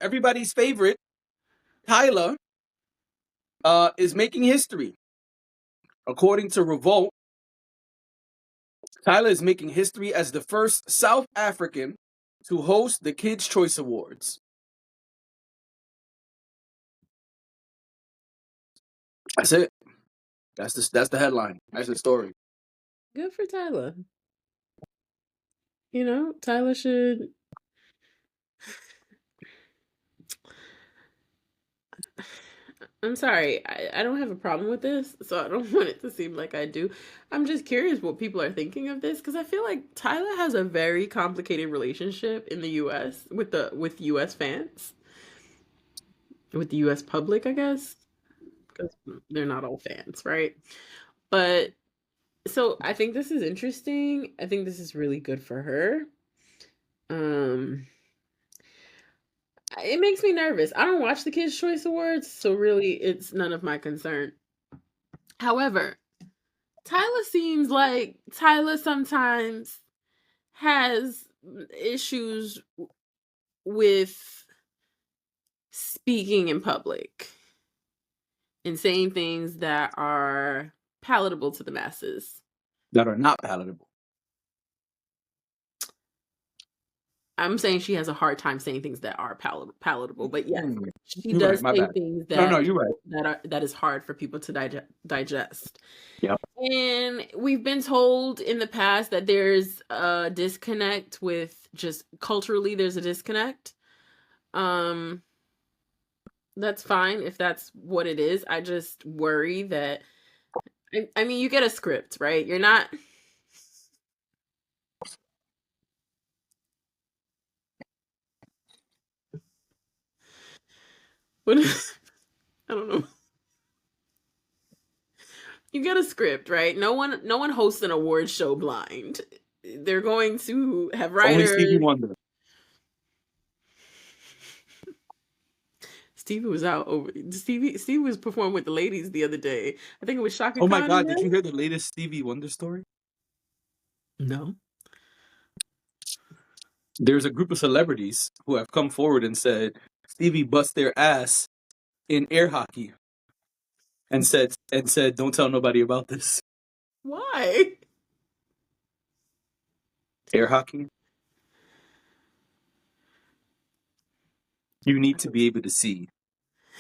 everybody's favorite, Tyla, is making history. According to Revolt, Tyla is making history as the first South African to host the Kids' Choice Awards. That's it. That's the headline. That's the story. Good for Tyla. You know, Tyla should. I'm sorry, I don't have a problem with this, so I don't want it to seem like I do. I'm just curious what people are thinking of this because I feel like Tyla has a very complicated relationship in the U.S. with U.S. fans, with the U.S. public, I guess, because they're not all fans, right? But so I think this is interesting. I think this is really good for her. Um, it makes me nervous. I don't watch the Kids' Choice Awards, so really, it's none of my concern. However, Tyla sometimes has issues with speaking in public and saying things that are palatable to the masses. That are not palatable. I'm saying she has a hard time saying things that are palatable, but yes, she You're right. does My say bad. things No, you're right. that is hard for people to digest. Yep. And we've been told in the past that there's a disconnect with just culturally there's a disconnect. Um that's fine if that's what it is. I just worry that I mean you get a script, right? You're not what I don't know. You get a script, right? No one hosts an award show blind. They're going to have Only Stevie writers. Wonder. Stevie was out over Stevie was performing with the ladies the other day. I think it was Shaka Oh my Khan and God! Did them. you hear the latest Stevie Wonder story? No. There's a group of celebrities who have come forward and said Stevie bust their ass in air hockey, and said, "Don't tell nobody about this." Why? Air hockey. You need to be able to see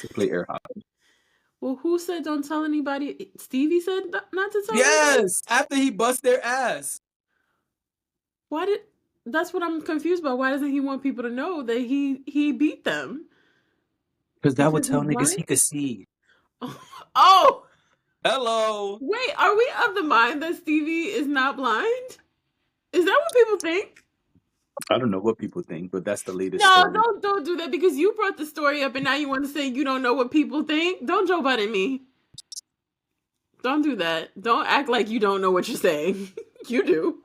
to play air hockey. Well, who said don't tell anybody? Stevie said not to tell anybody? Yes, after he bust their ass. Why did That's what I'm confused about. Why doesn't he want people to know that he beat them? Because that would Because tell he's niggas blind? he could see. Oh, Hello. wait, are we of the mind that Stevie is not blind? Is that what people think? I don't know what people think, but that's the latest No, story. don't do that because you brought the story up and now you want to say you don't know what people think. Don't Joe Budden me. Don't do that. Don't act like you don't know what you're saying. You do.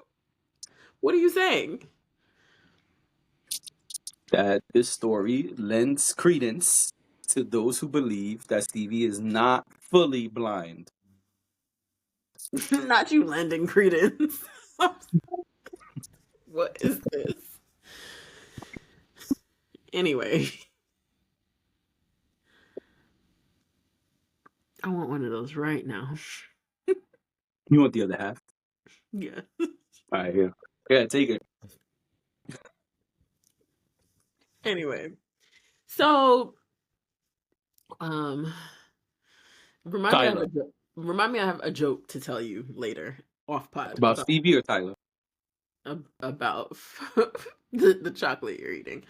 What are you saying? That this story lends credence to those who believe that Stevie is not fully blind. Not you lending credence. What is this? Anyway, I want one of those right now. You want the other half? Yeah. All right, here. Yeah, take it. Anyway, so um, remind me I have Tyler. a remind me I have a joke to tell you later off pod About Stevie or Tyler? about the chocolate you're eating.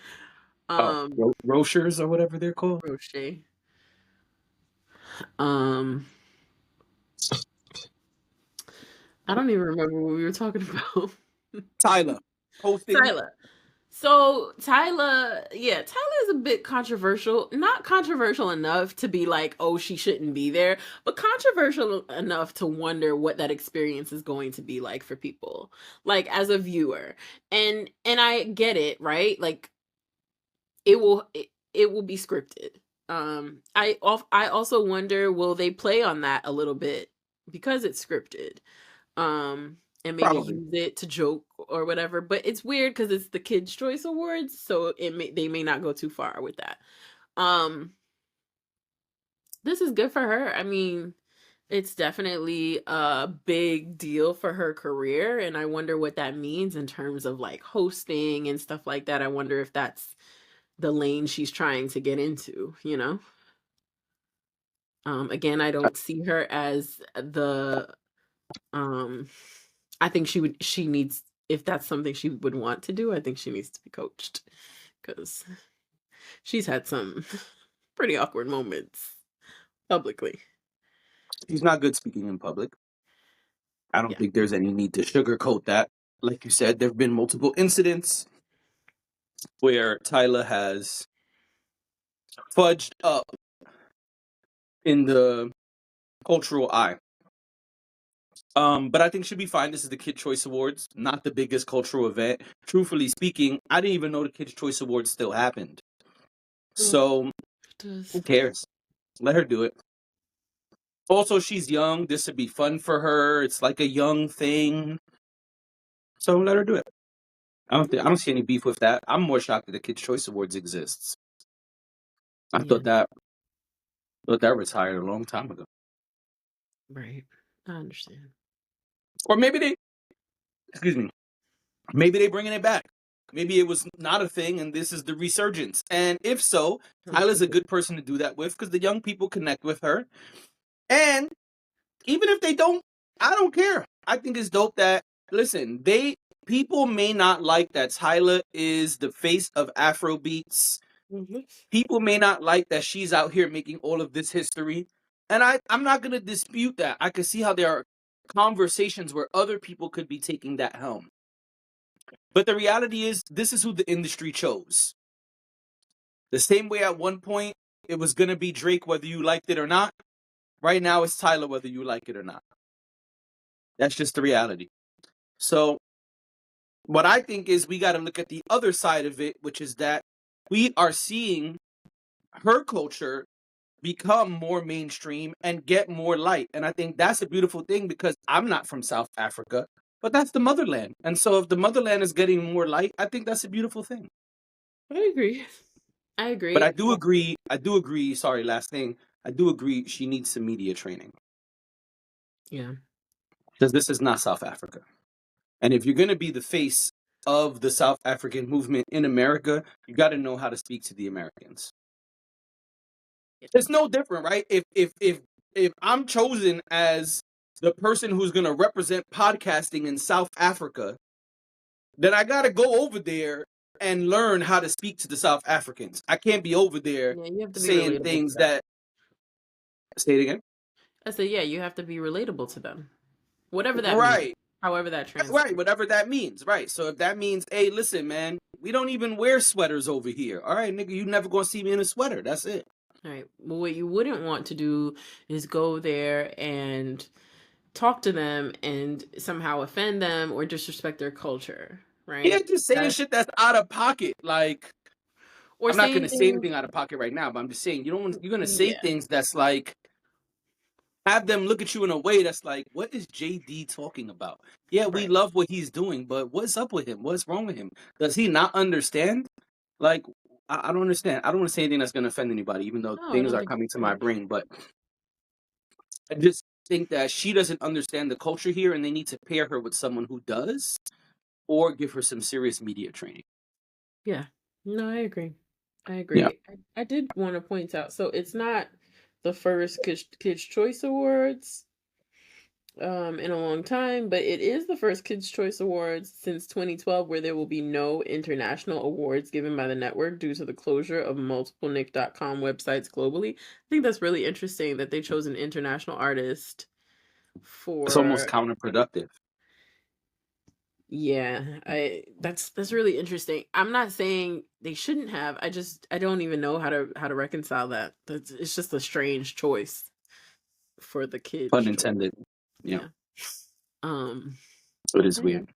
Oh, Um, Rochers or whatever they're called. Roche. Um, I don't even remember what we were talking about. Tyler hosting. Tyla. So Tyla is a bit controversial. Not controversial enough to be like, oh, she shouldn't be there, but controversial enough to wonder what that experience is going to be like for people, like as a viewer. And I get it, right? Like it will be scripted. I also wonder will they play on that a little bit because it's scripted. Um and maybe Probably. use it to joke or whatever. But it's weird because it's the Kids Choice Awards, so they may not go too far with that. Um, this is good for her. I mean, it's definitely a big deal for her career, and I wonder what that means in terms of like hosting and stuff like that. I wonder if that's the lane she's trying to get into, you know? Again, I don't see her as the um I think she needs, if that's something she would want to do, I think she needs to be coached because she's had some pretty awkward moments publicly. She's not good speaking in public. I don't Yeah. think there's any need to sugarcoat that. Like you said, there have been multiple incidents where Tyla has fudged up in the cultural eye. But I think she'll be fine. This is the Kid Choice Awards, not the biggest cultural event. Truthfully speaking, I didn't even know the Kids Choice Awards still happened. Well, So who cares? Let her do it. Also, she's young. This would be fun for her. It's like a young thing. So let her do it. I don't see any beef with that. I'm more shocked that the Kids Choice Awards exists. I Yeah, thought that retired a long time ago. right. I understand. Or maybe they, excuse me, maybe they bringing it back. Maybe it was not a thing and this is the resurgence. And if so, Tyla's a good person to do that with because the young people connect with her. And even if they don't, I don't care. I think it's dope that, listen, people may not like that Tyla is the face of Afro beats. People may not like that she's out here making all of this history. And I'm not going to dispute that. I can see how there are conversations where other people could be taking that helm. But the reality is, this is who the industry chose. The same way at one point, it was going to be Drake, whether you liked it or not. Right now, it's Tyla, whether you like it or not. That's just the reality. So, what I think is we got to look at the other side of it, which is that we are seeing her culture become more mainstream and get more light. And I think that's a beautiful thing because I'm not from South Africa, but that's the motherland. And so if the motherland is getting more light, I think that's a beautiful thing. I agree. I But agree. I do agree, sorry, last thing. I do agree she needs some media training Yeah. because this is not South Africa. And if you're going to be the face of the South African movement in America, you got to know how to speak to the Americans. It's no different, right? If I'm chosen as the person who's going to represent podcasting in South Africa, then I got to go over there and learn how to speak to the South Africans. I can't be over there Yeah, you have to be saying relatable to things them. that, say it again. I said, yeah, you have to be relatable to them. Whatever that means. Right. However that translates. Right, whatever that means. Right. So if that means, hey, listen, man, we don't even wear sweaters over here. All right, nigga, you never gonna see me in a sweater. That's it. All right. Well, what you wouldn't want to do is go there and talk to them and somehow offend them or disrespect their culture, Yeah, right? just saying shit that's out of pocket. Like, Or I'm not saying gonna say things. anything out of pocket right now, but I'm just saying you're gonna say Yeah, things that's like have them look at you in a way that's like, what is JD talking about? Yeah, we right. love what he's doing, but what's up with him? What's wrong with him? Does he not understand? Like, I don't understand. I don't want to say anything that's gonna offend anybody, even though No, I things don't are think coming to you my should. brain, but I just think that she doesn't understand the culture here and they need to pair her with someone who does or give her some serious media training. Yeah. No, I agree. I Yeah. agree. I did want to point out, so it's not the first Kids Choice Awards in a long time, but it is the first Kids Choice Awards since 2012 where there will be no international awards given by the network due to the closure of multiple Nick.com websites globally. I think that's really interesting that they chose an international artist It's almost for. counterproductive. Yeah, that's really interesting. I'm not saying they shouldn't have. I don't even know how to reconcile that. It's just a strange choice for the kids Pun choice. intended. Yeah. Yeah. Um It is yeah. weird.